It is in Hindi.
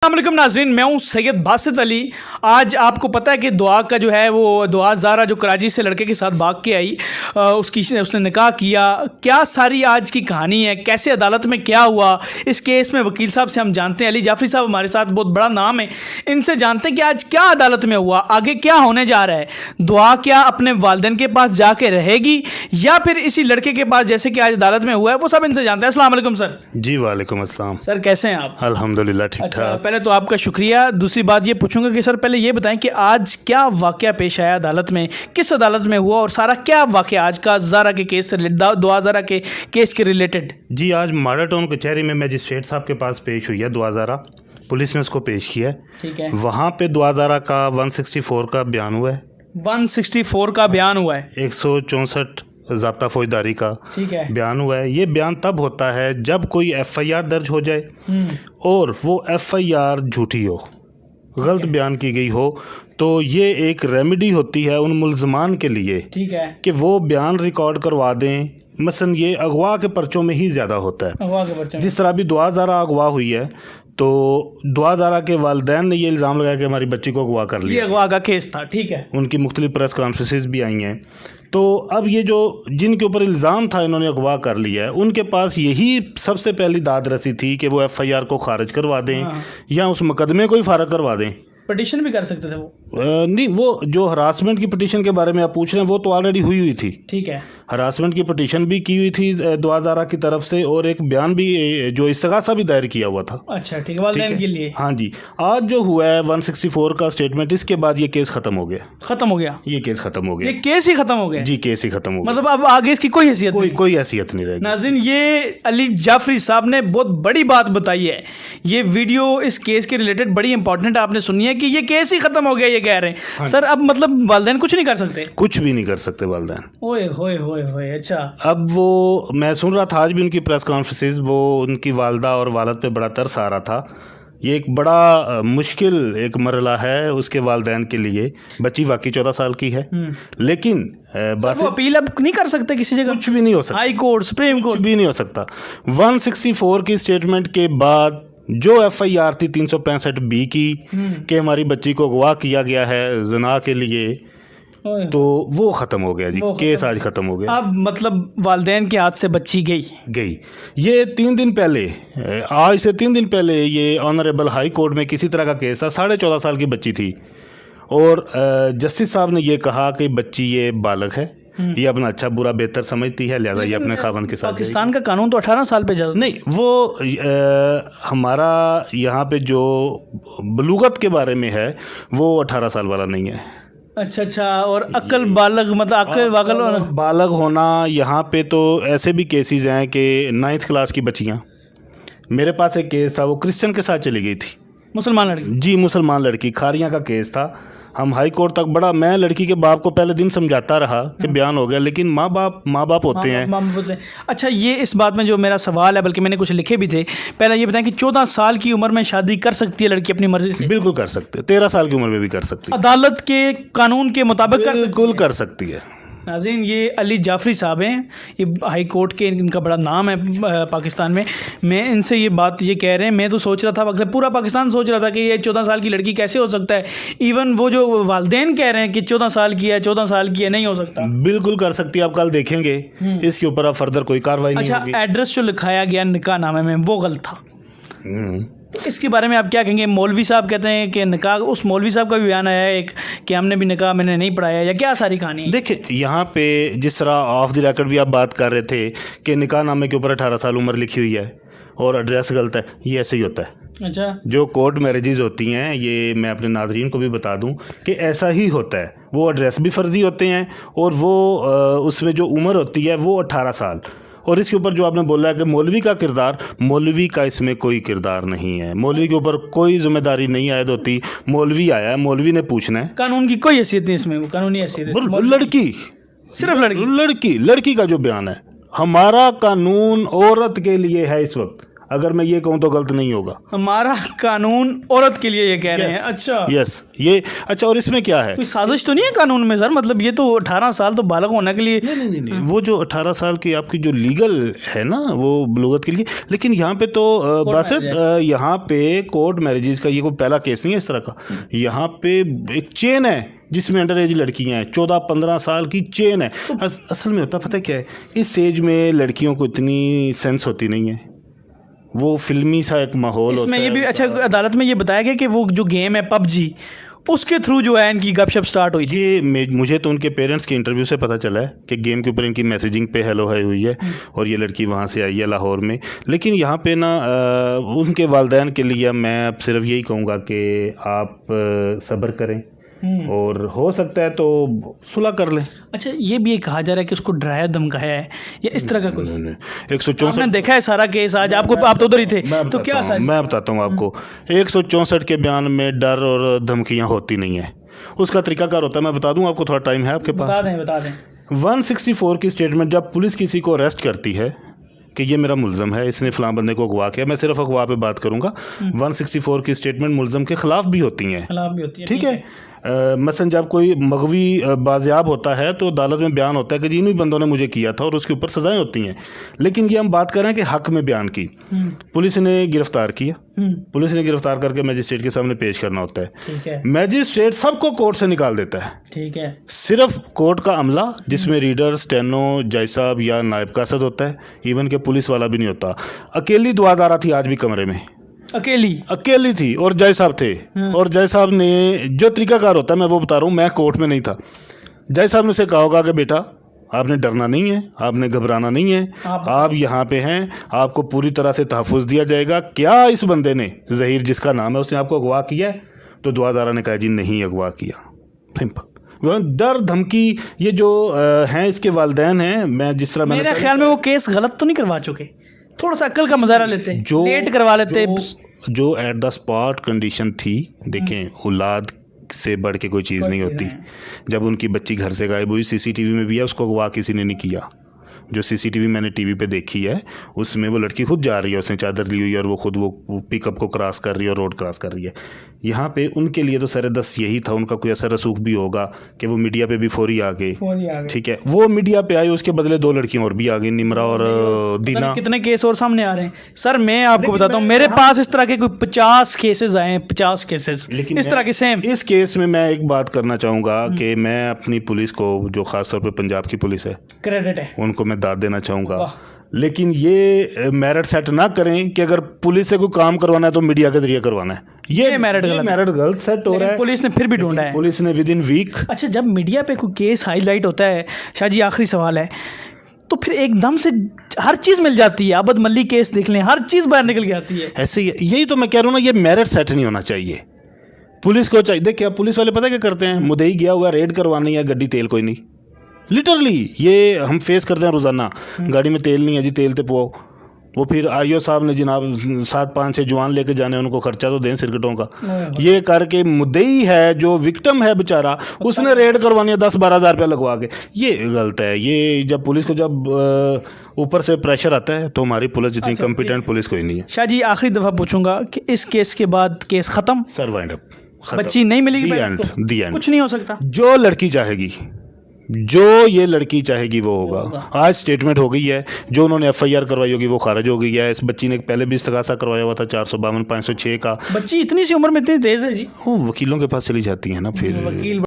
अस्सलामुअलैकुम नाज़रीन, मैं हूं सैयद बासित अली। आज आपको पता है कि दुआ का जो है वो दुआ ज़ारा जो कराची से लड़के के साथ भाग के आई, उसने निकाह किया। क्या सारी आज की कहानी है, कैसे अदालत में क्या हुआ, इस केस में वकील साहब से हम जानते हैं। अली जाफरी साहब हमारे साथ, बहुत बड़ा नाम है, इनसे जानते हैं कि आज क्या अदालत में हुआ, आगे क्या होने जा रहा है। दुआ क्या अपने वालिदैन के पास जाके रहेगी या फिर इसी लड़के के पास जैसे कि आज अदालत में हुआ है, वो सब इनसे जानते हैं। अस्सलाम वालेकुम सर। जी वालेकुम अस्सलाम। सर कैसे हैं आप? अल्हम्दुलिल्लाह ठीक ठाक। पहले तो आपका शुक्रिया। दूसरी बात ये पूछूंगा कि सर पहले ये बताएं कि आज क्या वाकया पेश आया अदालत में, किस अदालत में हुआ और सारा क्या वाकया आज का ज़ारा के केस से, दुआ ज़ारा के केस के रिलेटेड। जी आज मॉडल टाउन कचहरी में मजिस्ट्रेट साहब के पास पेश हुई है दुआ ज़ारा। पुलिस ने उसको पेश किया है। ठीक है। वहाँ पे दुआ ज़ारा का 164 का बयान हुआ है। 164 का बयान हुआ है। 164 ज़ाब्ता फौजदारी का ठीक है। बयान हुआ है। ये बयान तब होता है जब कोई FIR दर्ज हो जाए और वो FIR झूठी हो, गलत बयान की गई हो, तो ये एक रेमेडी होती है उन मुल्ज़मान के लिए। ठीक है। कि वो बयान रिकॉर्ड करवा दें। मसलन ये अगवा के पर्चों में ही ज़्यादा होता है। अगवा के पर्चे में। जिस तरह अभी दुआ ज़ारा अगवा हुई है, तो दुआ ज़ारा के वालिदैन ने ये इल्ज़ाम लगाया कि हमारी बच्ची को अगवा कर ये लिया। अगवा का केस था। ठीक है। उनकी मुख्तलिफ प्रेस कॉन्फ्रेंसेस भी आई हैं। तो अब ये जो जिनके ऊपर इल्ज़ाम था इन्होंने अगवा कर लिया है, उनके पास यही सबसे पहली दाद रसी थी कि वो FIR को खारिज करवा दें या उस मुकदमे को ही फारग करवा दें। पिटीशन भी कर सकते थे वो। नहीं, वो जो हरासमेंट की पिटीशन के बारे में आप पूछ रहे हैं वो तो ऑलरेडी हुई थी। ठीक है। हरासमेंट की पिटीशन भी की हुई थी दुआ ज़ारा की तरफ से, और एक बयान भी जो इस्तिगासा भी दायर किया हुआ था। अच्छा ठीक है, वालिदैन के लिए। हाँ जी। आज जो हुआ है 164 का स्टेटमेंट, इसके बाद ये केस ख़त्म हो गया। खत्म हो गया। ये केस ख़त्म हो ये गया। केस ही खत्म हो गया। जी केस ही ख़त्म हो गया। मतलब अब आगे इसकी कोई हैसियत नहीं। कोई हैसियत नहीं रहेगी। नाज़रीन, ये अली जाफरी साहब ने बहुत बड़ी बात बताई है। ये वीडियो इस केस के रिलेटेड बड़ी इंपॉर्टेंट आपने सुनी है कि ये केस ही खत्म हो गया, ये कह रहे हैं। सर अब मतलब वालिदैन कुछ नहीं कर सकते? कुछ भी नहीं कर सकते वालिदैन। ओए होए होए होए। अच्छा। अब वो मैं सुन रहा था आज भी उनकी प्रेस कॉन्फ्रेंसेस, वो उनकी वालदा और वालद पे बड़ा तरस आ रहा था। ये एक बड़ा मुश्किल एक मरला है उसके वालिदैन के लिए। बच्ची वाकई 14 साल की है, लेकिन वो अपील अब नहीं कर सकते किसी जगह? कुछ भी नहीं हो सकता। हाई कोर्ट, सुप्रीम कोर्ट, कुछ भी नहीं हो सकता। 164 की स्टेटमेंट के बाद जो FIR थी 365B की कि हमारी बच्ची को अगवा किया गया है जना के लिए, तो वो ख़त्म हो गया जी। केस आज ख़त्म हो गया। अब मतलब वालिदैन के हाथ से बच्ची गई। ये 3 दिन पहले, आज से 3 दिन पहले ये ऑनरेबल हाई कोर्ट में किसी तरह का केस था। 14.5 साल की बच्ची थी और जस्टिस साहब ने ये कहा कि बच्ची ये बालग है, ये अपना अच्छा बुरा बेहतर समझती है, लिहाजा ये अपने खावंद के साथ। पाकिस्तान का कानून तो 18 साल पे जाता नहीं, वो हमारा यहाँ पे जो बलूगत के बारे में है वो 18 साल वाला नहीं है। अच्छा। और अक्ल बालग, मतलब अक्ल बालग होना यहाँ पे तो ऐसे भी केसेस हैं कि 9th क्लास की बच्चियाँ। मेरे पास एक केस था, वो क्रिश्चियन के साथ चली गई थी। मुसलमान लड़की? जी, मुसलमान लड़की। खारियाँ का केस था। हम हाई कोर्ट तक बड़ा, मैं लड़की के बाप को पहले दिन समझाता रहा कि बयान हो गया, लेकिन माँ बाप होते हैं। अच्छा, ये इस बात में जो मेरा सवाल है, बल्कि मैंने कुछ लिखे भी थे। पहले ये बताएं कि 14 साल की उम्र में शादी कर सकती है लड़की अपनी मर्जी से? बिल्कुल कर सकते हैं। 13 साल की उम्र में भी कर सकती है। अदालत के कानून के मुताबिक बिल्कुल कर सकती है। नाज़रीन, ये अली जाफरी साहब हैं, ये हाई कोर्ट के, इनका बड़ा नाम है पाकिस्तान में। मैं इनसे ये बात ये कह रहे हैं, मैं तो सोच रहा था, मतलब पूरा पाकिस्तान सोच रहा था कि ये 14 साल की लड़की कैसे हो सकता है। इवन वो जो वालिदैन कह रहे हैं कि 14 साल की है, 14 साल की है, नहीं हो सकता। बिल्कुल कर सकती है। आप कल देखेंगे इसके ऊपर अब फर्दर कोई कार्रवाई नहीं होगी। अच्छा, एड्रेस जो लिखाया गया निकाह नामे में वो गलत था, तो इसके बारे में आप क्या कहेंगे? मौलवी साहब कहते हैं कि निकाह, उस मौलवी साहब का भी बयान आया है एक कि हमने भी निकाह मैंने नहीं पढ़ाया, या क्या सारी कहानी है? देखिए, यहाँ पे जिस तरह ऑफ द रिकॉर्ड भी आप बात कर रहे थे कि निकाह नामे के ऊपर 18 साल उम्र लिखी हुई है और एड्रेस गलत है, ये ऐसे ही होता है। अच्छा। जो कोर्ट मैरिजेज होती हैं, ये मैं अपने नाजरीन को भी बता दूं कि ऐसा ही होता है। वो एड्रेस भी फर्जी होते हैं और वो उसमें जो उम्र होती है वो 18 साल। और इसके ऊपर जो आपने बोला है कि मौलवी का किरदार, मौलवी का इसमें कोई किरदार नहीं है। मौलवी के ऊपर कोई जिम्मेदारी नहीं आयद होती। मौलवी आया है, मौलवी ने पूछना है। कानून की कोई हैसियत नहीं इसमें, वो कानूनी हैसियत लड़की, सिर्फ लड़की का जो बयान है। हमारा कानून औरत के लिए है इस वक्त। अगर मैं ये कहूँ तो गलत नहीं होगा। हमारा कानून औरत के लिए ये कह रहे हैं। अच्छा, यस, ये अच्छा। और इसमें क्या है, कोई साजिश तो नहीं है कानून में सर? मतलब ये तो 18 साल तो बालक होने के लिए। नहीं, वो जो 18 साल की आपकी जो लीगल है ना, वो बलूगत के लिए। लेकिन यहाँ पे तो बासित, यहाँ पे कोर्ट मैरिजेस का ये कोई पहला केस नहीं है इस तरह का। यहाँ पे एक चेन है जिसमें अंडर एज लड़कियाँ हैं, 14-15 साल की चेन है। असल में होता पता क्या है, इस एज में लड़कियों को इतनी सेंस होती नहीं है, वो फिल्मी सा एक माहौल होता है। इसमें ये भी अच्छा, अदालत में ये बताया गया कि वो जो गेम है PUBG, उसके थ्रू जो है इनकी गपशप स्टार्ट हुई थी। ये मुझे तो उनके पेरेंट्स के इंटरव्यू से पता चला है कि गेम के ऊपर इनकी मैसेजिंग पे हेलो हाय हुई है और ये लड़की वहाँ से आई है लाहौर में। लेकिन यहाँ पे ना उनके वालिदैन के लिए मैं अब सिर्फ यही कहूँगा कि आप सब्र करें और हो सकता है तो सुलह कर लें। अच्छा, ये भी कहा जा रहा है कि उसको डराया धमकाया है या इस तरह का कोई? 164 आपने देखा है सारा केस आज? आपको, आप तो उधर ही थे, तो क्या सारी? मैं बताता हूँ आपको। 164 के बयान में डर और धमकियाँ होती नहीं है, उसका तरीकाकार होता है। मैं बता दूँ आपको, थोड़ा टाइम है आपके पास? बता दें। 164 की स्टेटमेंट, जब पुलिस किसी को अरेस्ट करती है कि ये मेरा मुल्ज़म है, इसने फ़लाँ बंदे को अगवा किया, मैं सिर्फ अगवा पे बात करूँगा। 164 की स्टेटमेंट मुल्ज़म के ख़िलाफ़ भी होती हैं, ठीक है। मसलन जब कोई मगवी बाजियाब होता है तो अदालत में बयान होता है कि जी इन्हीं बंदों ने मुझे किया था और उसके ऊपर सज़ाएं होती हैं। लेकिन ये हम बात कर रहे हैं कि हक़ में बयान की। पुलिस ने गिरफ़्तार किया, पुलिस ने गिरफ़्तार करके मजिस्ट्रेट के सामने पेश करना होता है, ठीक है। मजिस्ट्रेट सबको कोर्ट से निकाल देता है, ठीक है। सिर्फ कोर्ट का अमला जिसमें रीडर, स्टेनो, जज साहब या नायब कासद होता है, इवन के पुलिस वाला भी नहीं होता। अकेली दुआदारा थी आज भी कमरे में, अकेली थी, और जज साहब थे। और जज साहब ने जो तरीकाकार होता है मैं वो बता रहा हूँ, मैं कोर्ट में नहीं था। जज साहब ने उसे कहा होगा कि बेटा आपने डरना नहीं है, आपने घबराना नहीं है, आप यहाँ पे हैं, आपको पूरी तरह से तहफ़्फ़ुज़ दिया जाएगा। क्या इस बंदे ने, ज़हीर जिसका नाम है, उसने आपको अगवा किया है? तो दुआदारा ने कहा जी नहीं अगवा किया। सिंपल। डर धमकी ये जो हैं इसके वालिदैन हैं। मैं जिस तरह मेरे ख्याल में वो केस गलत तो नहीं करवा चुके, थोड़ा सा अक्ल का मुजाहरा लेते, जो लेट करवा लेते। जो एट द स्पॉट कंडीशन थी, देखें औलाद से बढ़ के कोई चीज़ नहीं होती। जब उनकी बच्ची घर से गायब हुई, सीसीटीवी में भी है, उसको अगवा किसी ने नहीं किया। जो सीसीटीवी मैंने टीवी पे देखी है उसमें वो लड़की खुद जा रही है, उसने चादर ली हुई है और वो खुद वो पिकअप को क्रॉस कर रही है और रोड क्रॉस कर रही है। यहाँ पे उनके लिए तो सर-ए-दस यही था, उनका कोई असर रसूख भी होगा कि वो मीडिया पे भी फौरी आ गए, ठीक है। वो मीडिया पे आई, उसके बदले 2 लड़कियां और भी आ गई, निमरा और दीना। कितने केस और सामने आ रहे हैं सर। मैं आपको बताता हूँ, मेरे पास इस तरह के कोई 50 केसेस आए हैं, 50 केसेस इस तरह के सेम। इस केस में मैं एक बात करना चाहूँगा कि मैं अपनी पुलिस को, जो ख़ासतौर पर पंजाब की पुलिस है, क्रेडिट है, उनको मैं दाद देना चाहूँगा। लेकिन ये मेरिट सेट ना करें कि अगर पुलिस से कोई काम करवाना है तो मीडिया के जरिए करवाना है। ये मेरिट गलत सेट हो रहा है। पुलिस ने फिर भी ढूंढा है, पुलिस ने विद इन वीक। अच्छा, जब मीडिया पे कोई केस हाईलाइट होता है, शाह जी आखिरी सवाल है, तो फिर एकदम से हर चीज़ मिल जाती है। आबद मल्लिक केस देख लें, हर चीज़ बाहर निकल के आती है। ऐसे ही, यही तो मैं कह रहा हूँ ना, ये मेरिट सेट नहीं होना चाहिए। पुलिस को चाहिए, देखिए पुलिस वाले पता क्या करते हैं, मुद्दई गया हुआ रेड करवानी है, गड्डी तेल कोई नहीं। लिटरली ये हम फेस करते हैं रोज़ाना, गाड़ी में तेल नहीं है जी, तेल ते पुआओ। वो फिर आईओ साहब ने जनाब 7-5-6 जवान लेके जाने, उनको खर्चा तो दें सिरकटों का। ये करके मुद्दई है जो विक्टिम है बेचारा, उसने रेड करवानी है 10-12 हज़ार रुपया लगवा के। ये गलत है। ये जब पुलिस को जब ऊपर से प्रेशर आता है तो हमारी पुलिस जितनी कॉम्पिटेंट पुलिस कोई नहीं है। शाह जी आखिरी दफ़ा पूछूंगा कि इस केस के बाद केस ख़त्म, सर वाइंड अप, बच्ची नहीं मिलेगी, दी एंड, कुछ नहीं हो सकता। जो लड़की चाहेगी, जो ये लड़की चाहेगी वो होगा। आज स्टेटमेंट हो गई है, जो उन्होंने एफआईआर करवाई होगी वो खारिज हो गई है। इस बच्ची ने पहले भी इस्तगासा करवाया हुआ था 452-506 का। बच्ची इतनी सी उम्र में इतनी तेज है जी, वो वकीलों के पास चली जाती है ना, फिर वकील